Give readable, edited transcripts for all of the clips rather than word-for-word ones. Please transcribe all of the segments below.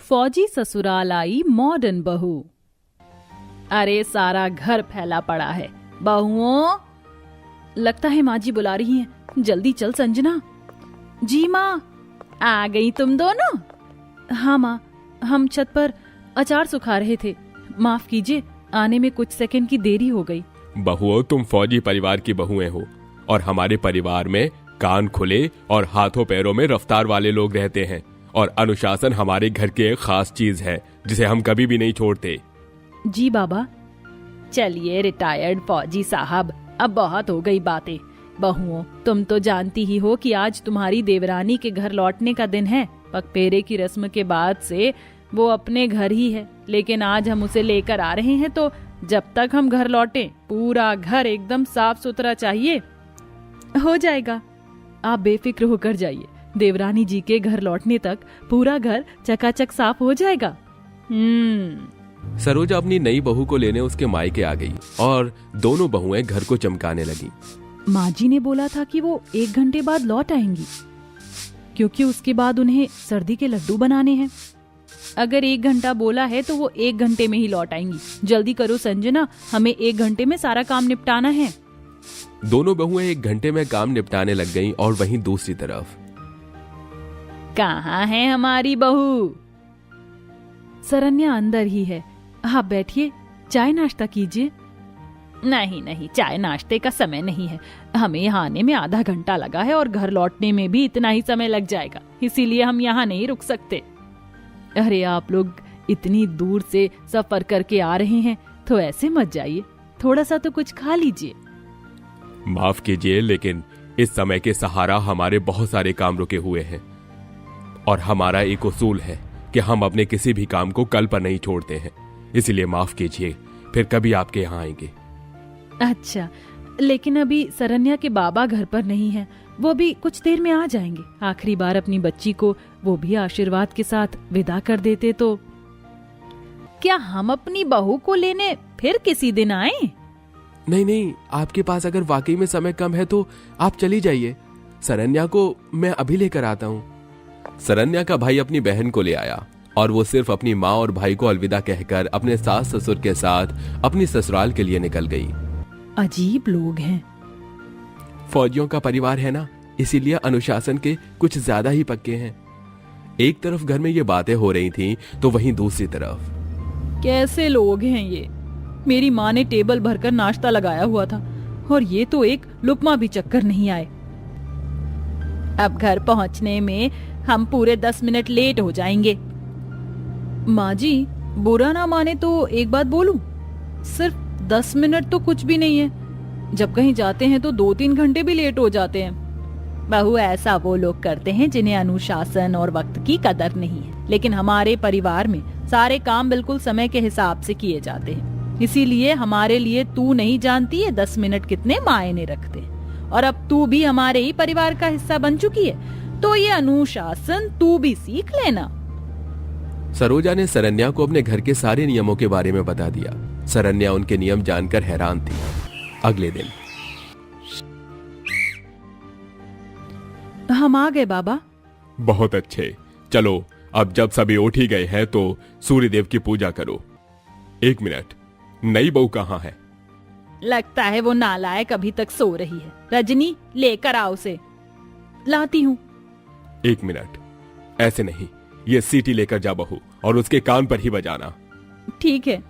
फौजी ससुराल आई मॉडर्न बहू। अरे सारा घर फैला पड़ा है। बहुओं, लगता है माँ जी बुला रही हैं। जल्दी चल संजना। जी माँ। आ गई तुम दोनों? हाँ माँ, हम छत पर अचार सुखा रहे थे, माफ कीजिए, आने में कुछ सेकंड की देरी हो गई। बहुओं, तुम फौजी परिवार की बहुएं हो और हमारे परिवार में कान खुले और हाथों पैरों में रफ्तार वाले लोग रहते हैं और अनुशासन हमारे घर की एक खास चीज है जिसे हम कभी भी नहीं छोड़ते। जी बाबा। चलिए रिटायर्ड फौजी साहब, अब बहुत हो गई बातें। बहुओं, तुम तो जानती ही हो कि आज तुम्हारी देवरानी के घर लौटने का दिन है। पगपेरे की रस्म के बाद से वो अपने घर ही है, लेकिन आज हम उसे लेकर आ रहे हैं, तो जब तक हम घर लौटें पूरा घर एकदम साफ सुथरा चाहिए। हो जाएगा, आप बेफिक्र होकर जाइए। देवरानी जी के घर लौटने तक पूरा घर चकाचक साफ हो जाएगा। सरोजा अपनी नई बहू को लेने उसके मायके आ गई और दोनों बहुएं घर को चमकाने लगी। माँ जी ने बोला था कि वो 1 घंटे बाद लौट आएंगी, क्योंकि उसके बाद उन्हें सर्दी के लड्डू बनाने हैं। अगर 1 घंटा बोला है तो वो 1 घंटे में ही लौट आएंगी। जल्दी करो संजना, हमें 1 घंटे में सारा काम निपटाना है। दोनों बहुएं 1 घंटे में काम निपटाने लग गईं और वहीं दूसरी तरफ कहाँ है हमारी बहू? सरन्या अंदर ही है। आप बैठिए, चाय नाश्ता कीजिए। नहीं नहीं, चाय नाश्ते का समय नहीं है। हमें यहाँ आने में आधा घंटा लगा है और घर लौटने में भी इतना ही समय लग जाएगा, इसीलिए हम यहाँ नहीं रुक सकते। अरे आप लोग इतनी दूर से सफर करके आ रहे हैं तो ऐसे मत जाइए, थोड़ा सा तो कुछ खा लीजिए। माफ कीजिए, लेकिन इस समय के सहारा हमारे बहुत सारे काम रुके हुए हैं और हमारा एक उसूल है कि हम अपने किसी भी काम को कल पर नहीं छोड़ते हैं, इसलिए माफ कीजिए, फिर कभी आपके यहाँ आएंगे। अच्छा, लेकिन अभी सरन्या के बाबा घर पर नहीं है, वो भी कुछ देर में आ जाएंगे। आखिरी बार अपनी बच्ची को वो भी आशीर्वाद के साथ विदा कर देते तो। क्या हम अपनी बहू को लेने फिर किसी दिन आए? नहीं नहीं, आपके पास अगर वाकई में समय कम है तो आप चली जाइए। सरन्या को मैं अभी लेकर आता हूँ। सरन्या का भाई अपनी बहन को ले आया और वो सिर्फ अपनी माँ और भाई को अलविदा कहकर अपने सास ससुर के साथ अपनी ससुराल के लिए निकल गई। अजीब लोग हैं। फौजियों का परिवार है ना, इसीलिए अनुशासन के कुछ ज्यादा ही पक्के हैं। एक तरफ घर में ये बातें हो रही थीं, तो वहीं दूसरी तरफ कैसे लोग हैं ये? मेरी माँ ने टेबल भरकर नाश्ता लगाया हुआ था और ये तो एक लुकमा भी चक्कर नहीं आए। अब घर पहुँचने में हम पूरे 10 मिनट लेट हो जाएंगे। माँ जी, बुरा ना माने तो एक बात बोलूं, सिर्फ 10 मिनट तो कुछ भी नहीं है। जब कहीं जाते हैं तो 2-3 घंटे भी लेट हो जाते हैं। बहू, ऐसा वो लोग करते हैं जिन्हें अनुशासन और वक्त की कदर नहीं है, लेकिन हमारे परिवार में सारे काम बिल्कुल समय के हिसाब से किए जाते हैं। इसीलिए हमारे लिए तू नहीं जानती है 10 मिनट कितने मायने रखते हैं। और अब तू भी हमारे ही परिवार का हिस्सा बन चुकी है, तो ये अनुशासन तू भी सीख लेना। सरोजा ने सरन्या को अपने घर के सारे नियमों के बारे में बता दिया। सरन्या उनके नियम जानकर हैरान थी। अगले दिन हम आ गए बाबा। बहुत अच्छे, चलो अब जब सभी उठ ही गए हैं तो सूर्यदेव की पूजा करो। 1 मिनट, नई बहू कहाँ है? लगता है वो नालायक अभी तक सो रही है। रजनी, लेकर आओ उसे। लाती हूँ। 1 मिनट, ऐसे नहीं, ये सीटी लेकर जा बहू और उसके कान पर ही बजाना। ठीक है।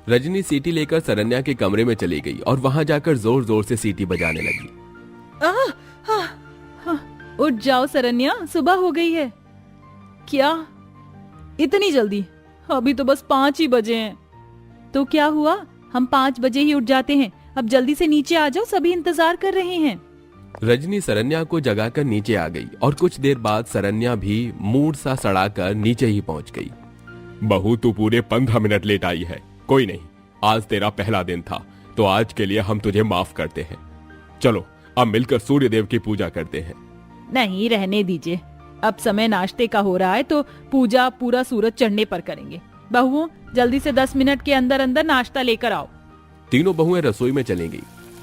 रजनी सीटी लेकर सरन्या के कमरे में चली गई और वहां जाकर जोर जोर से सीटी बजाने लगी। उठ जाओ सरन्या, सुबह हो गई है। क्या इतनी जल्दी? अभी तो बस 5 ही बजे हैं। तो क्या हुआ, हम 5 बजे ही उठ जाते हैं। अब जल्दी से नीचे आ जाओ, सभी इंतजार कर रहे हैं। रजनी सरन्या को जगाकर नीचे आ गई और कुछ देर बाद सरन्या भी मूड सा सड़ाकर नीचे ही पहुंच गई। बहू, तू पूरे 15 मिनट लेट आई है। कोई नहीं, आज तेरा पहला दिन था, तो आज के लिए हम तुझे माफ करते हैं। चलो अब मिलकर सूर्यदेव की पूजा करते हैं। नहीं, रहने दीजिए। अब समय नाश्ते का हो रहा है, तो पूजा पूरा सूरज चढ़ने पर करेंगे। बहुओं, जल्दी से 10 मिनट के अंदर अंदर नाश्ता लेकर आओ। तीनों बहुएं रसोई में चली गई।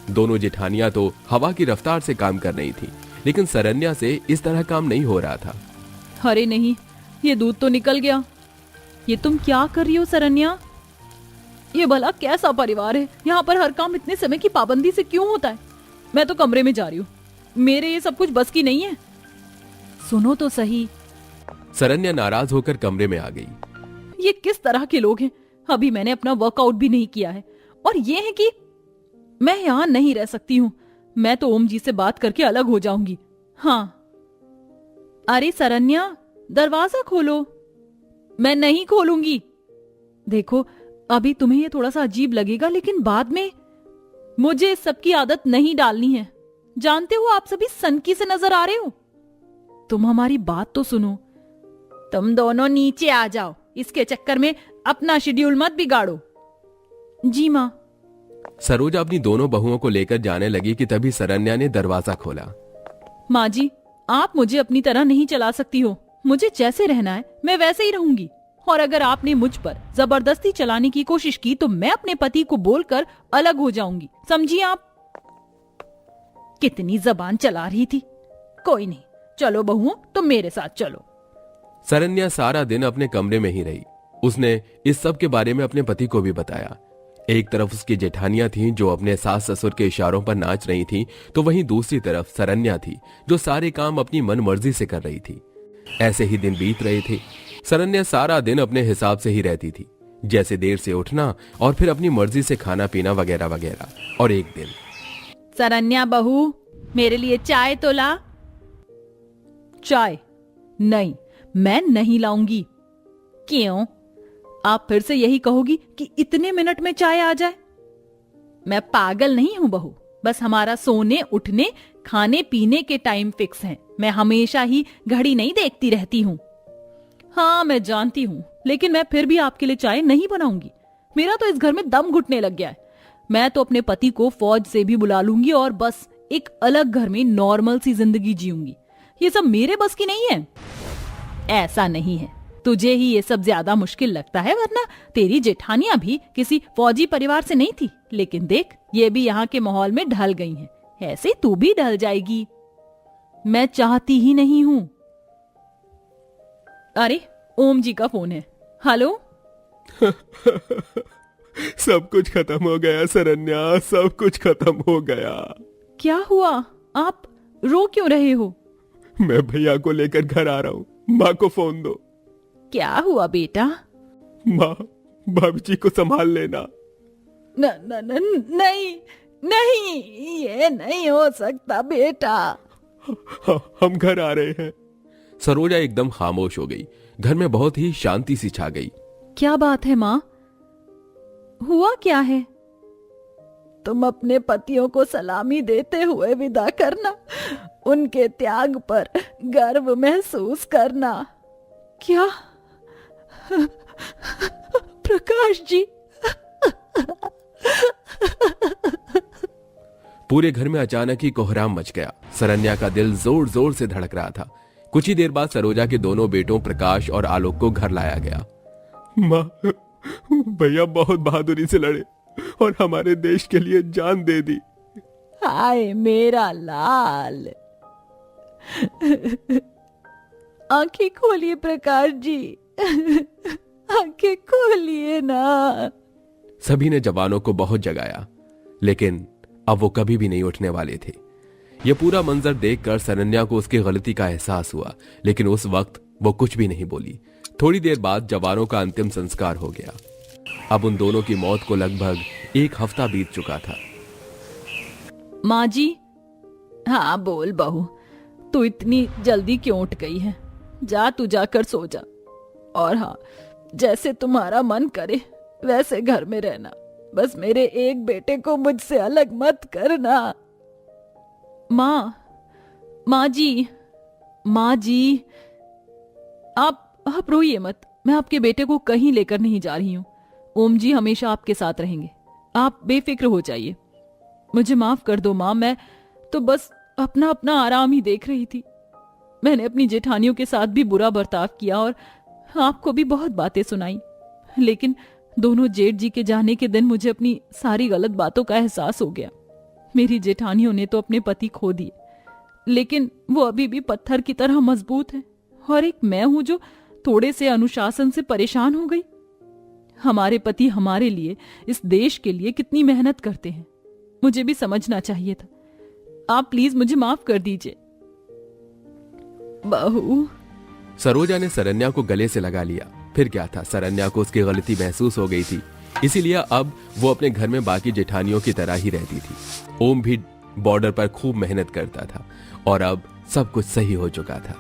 दोनों जेठानियां तो हवा की रफ्तार से काम कर रही थी, लेकिन सरन्या से इस तरह काम नहीं हो रहा था। अरे नहीं, ये दूध तो निकल गया। ये तुम क्या कर रही हो सरन्या? ये भला कैसा परिवार है? यहाँ पर हर काम इतने समय की पाबंदी से क्यों होता है? मैं तो कमरे में जा रही हूँ, मेरे ये सब कुछ बस की नहीं है। सुनो तो सही। सरन्या नाराज होकर कमरे में आ गई। ये किस तरह के लोग हैं? अभी मैंने अपना वर्कआउट भी नहीं किया है और ये है कि मैं यहाँ नहीं रह सकती हूँ। मैं तो ओम जी से बात करके अलग हो जाऊंगी। हाँ। अरे सरन्या, दरवाजा खोलो। मैं नहीं खोलूंगी। देखो, अभी तुम्हें ये थोड़ा सा अजीब लगेगा, लेकिन बाद में मुझे इस सब की आदत नहीं डालनी है। जानते हो, आप सभी सनकी से नजर आ रहे हो। तुम हमारी बात तो सुनो। तुम दोनों नीचे आ जाओ, इसके चक्कर में अपना शेड्यूल मत बिगाड़ो। जी माँ। सरोजा अपनी दोनों बहुओं को लेकर जाने लगी कि तभी सरन्या ने दरवाजा खोला। माँ जी, आप मुझे अपनी तरह नहीं चला सकती हो। मुझे जैसे रहना है मैं वैसे ही रहूंगी, और अगर आपने मुझ पर जबरदस्ती चलाने की कोशिश की तो मैं अपने पति को बोलकर अलग हो जाऊंगी, समझिए आप। कितनी जबान चला रही थी। कोई नहीं, चलो बहुओं, तुम मेरे साथ चलो। सरन्या सारा दिन अपने कमरे में ही रही। उसने इस सब के बारे में अपने पति को भी बताया। एक तरफ उसकी जेठानियां थीं जो अपने सास ससुर के इशारों पर नाच रही थीं, तो वहीं दूसरी तरफ सरन्या थी जो सारे काम अपनी मन मर्जी से कर रही थी। ऐसे ही दिन बीत रहे थे। सरन्या सारा दिन अपने हिसाब से ही रहती थी, जैसे देर से उठना और फिर अपनी मर्जी से खाना पीना वगैरह वगैरह। और एक दिन, सरन्या बहू, मेरे लिए चाय तो ला। चाय? नहीं, मैं नहीं लाऊंगी। क्यों? आप फिर से यही कहोगी कि इतने मिनट में चाय आ जाए? मैं पागल नहीं हूं बहू, बस हमारा सोने उठने खाने पीने के टाइम फिक्स हैं। मैं हमेशा ही घड़ी नहीं देखती रहती हूँ। हाँ, मैं जानती हूँ, लेकिन मैं फिर भी आपके लिए चाय नहीं बनाऊंगी। मेरा तो इस घर में दम घुटने लग गया है। मैं तो अपने पति को फौज से भी बुला लूंगी और बस एक अलग घर में नॉर्मल सी जिंदगी जीऊंगी। ये सब मेरे बस की नहीं है। ऐसा नहीं है, तुझे ही ये सब ज्यादा मुश्किल लगता है, वरना तेरी जेठानियां भी किसी फौजी परिवार से नहीं थी। लेकिन देख, ये भी यहाँ के माहौल में ढल गई हैं। ऐसे तू भी ढल जाएगी। मैं चाहती ही नहीं हूं। अरे, ओम जी का फोन है। हेलो। सब कुछ खत्म हो गया सरन्या, सब कुछ खत्म हो गया। क्या हुआ? आप रो क्यों रहे हो? मैं भैया को लेकर घर आ रहा हूँ, माँ को फोन दो। क्या हुआ बेटा? माँ, भाभी जी को संभाल लेना। न, न, न, नहीं नहीं, ये नहीं हो सकता बेटा। हम घर आ रहे हैं। सरोजा एकदम खामोश हो गई। घर में बहुत ही शांति सी छा गई। क्या बात है माँ? हुआ क्या है? तुम अपने पतियों को सलामी देते हुए विदा करना, उनके त्याग पर गर्व महसूस करना। क्या? प्रकाश जी। पूरे घर में अचानक ही कोहराम मच गया। सरन्या का दिल जोर जोर से धड़क रहा था। कुछ ही देर बाद सरोजा के दोनों बेटों प्रकाश और आलोक को घर लाया गया। माँ, भैया बहुत बहादुरी से लड़े और हमारे देश के लिए जान दे दी। हाय मेरा लाल। आंखें खोलिए प्रकाश जी, आंखें खोलिए ना। सभी ने जवानों को बहुत जगाया, लेकिन अब वो कभी भी नहीं उठने वाले थे। यह पूरा मंजर देखकर सरन्या को उसकी गलती का एहसास हुआ, लेकिन उस वक्त वो कुछ भी नहीं बोली। थोड़ी देर बाद जवानों का अंतिम संस्कार हो गया। अब उन दोनों की मौत को लगभग 1 हफ्ता बीत चुका था। माँ जी। हाँ बोल बहू, तू इतनी जल्दी क्यों उठ गई है? जा, तू जाकर सो जा। और हाँ, जैसे तुम्हारा मन करे वैसे घर में रहना। बस मेरे एक बेटे को मुझसे अलग मत करना। माँ जी, माँ जी, आप रोइए मत। मैं आपके बेटे को कहीं लेकर नहीं जा रही हूँ। ओम जी हमेशा आपके साथ रहेंगे। आप बेफिक्र हो जाइए। मुझे माफ कर दो माँ, मैं तो बस अपना अपना आराम ही देख रही थी। मैंने अपनी जेठानियों के साथ भी बुरा बर्ताव किया और आपको भी बहुत बातें सुनाई, लेकिन दोनों जेठ जी के जाने के दिन मुझे अपनी सारी गलत बातों का एहसास हो गया। मेरी जेठानियों ने तो अपने पति खो दिए, लेकिन वो अभी भी पत्थर की तरह मजबूत है, और एक मैं हूं जो थोड़े से अनुशासन से परेशान हो गई। हमारे पति हमारे लिए, इस देश के लिए कितनी मेहनत करते हैं, मुझे भी समझना चाहिए था। आप प्लीज मुझे माफ कर दीजिए। बहू। सरोजा ने सरन्या को गले से लगा लिया। फिर क्या था, सरन्या को उसकी गलती महसूस हो गई थी, इसीलिए अब वो अपने घर में बाकी जेठानियों की तरह ही रहती थी। ओम भी बॉर्डर पर खूब मेहनत करता था और अब सब कुछ सही हो चुका था।